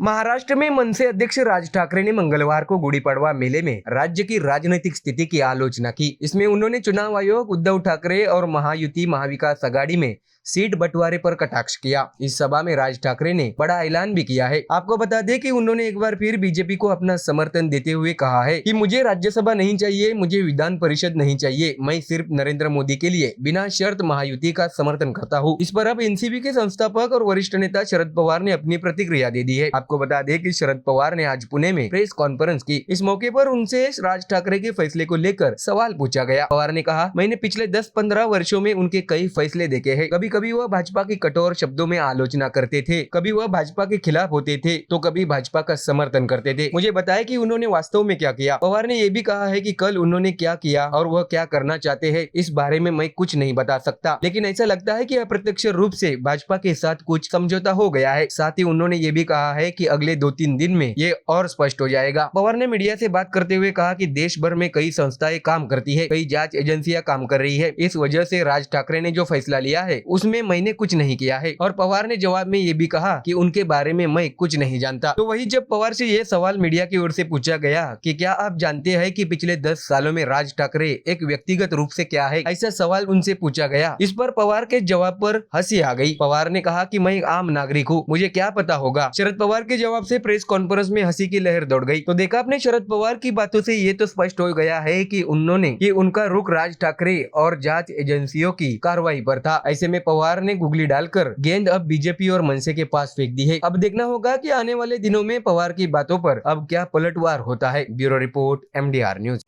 महाराष्ट्र में मनसे अध्यक्ष राज ठाकरे ने मंगलवार को गुड़ी पड़वा मेले में राज्य की राजनीतिक स्थिति की आलोचना की। इसमें उन्होंने चुनाव आयोग, उद्धव ठाकरे और महायुति महाविकास आघाड़ी में सीट बंटवारे पर कटाक्ष किया। इस सभा में राज ठाकरे ने बड़ा ऐलान भी किया है। आपको बता दें कि उन्होंने एक बार फिर बीजेपी को अपना समर्थन देते हुए कहा है कि मुझे राज्यसभा नहीं चाहिए, मुझे विधान परिषद नहीं चाहिए, मैं सिर्फ नरेंद्र मोदी के लिए बिना शर्त महायुति का समर्थन करता हूँ। इस पर अब एनसीपी के संस्थापक और वरिष्ठ नेता शरद पवार ने अपनी प्रतिक्रिया दे दी है। आपको बता दें कि शरद पवार ने आज पुणे में प्रेस कॉन्फ्रेंस की। इस मौके पर उनसे राज ठाकरे के फैसले को लेकर सवाल पूछा गया। पवार ने कहा, मैंने पिछले 10-15 वर्षों में उनके कई फैसले देखे हैं। कभी कभी वह भाजपा की कठोर शब्दों में आलोचना करते थे, कभी वह भाजपा के खिलाफ होते थे, तो कभी भाजपा का समर्थन करते थे। मुझे बताया कि उन्होंने वास्तव में क्या किया। पवार ने यह भी कहा है कि कल उन्होंने क्या किया और वह क्या करना चाहते हैं, इस बारे में मैं कुछ नहीं बता सकता, लेकिन ऐसा लगता है कि अप्रत्यक्ष रूप से भाजपा के साथ कुछ समझौता हो गया है। साथ ही उन्होंने ये भी कहा है कि अगले 2-3 दिन में ये और स्पष्ट हो जाएगा। पवार ने मीडिया से बात करते हुए कहा कि देश भर में कई संस्थाएं काम करती है, कई जांच एजेंसियां काम कर रही है। इस वजह से राज ठाकरे ने जो फैसला लिया है उसमें मैंने कुछ नहीं किया है। और पवार ने जवाब में ये भी कहा कि उनके बारे में मैं कुछ नहीं जानता। तो वही जब पवार से ये सवाल मीडिया की ओर से पूछा गया कि क्या आप जानते हैं कि पिछले 10 सालों में राज ठाकरे एक व्यक्तिगत रूप से क्या है, ऐसा सवाल उनसे पूछा गया। इस पर पवार के जवाब पर हंसी आ गई। पवार ने कहा कि मैं आम नागरिक हूँ, मुझे क्या पता होगा। शरद पवार के जवाब से प्रेस कॉन्फ्रेंस में हंसी की लहर दौड़ गई। तो देखा आपने, शरद पवार की बातों से ये तो स्पष्ट हो गया है कि उनका रुख राज ठाकरे और जांच एजेंसियों की कार्रवाई पर था। ऐसे में पवार ने गुगली डालकर गेंद अब बीजेपी और मनसे के पास फेंक दी है। अब देखना होगा कि आने वाले दिनों में पवार की बातों पर अब क्या पलटवार होता है। Bureau report, MDR news.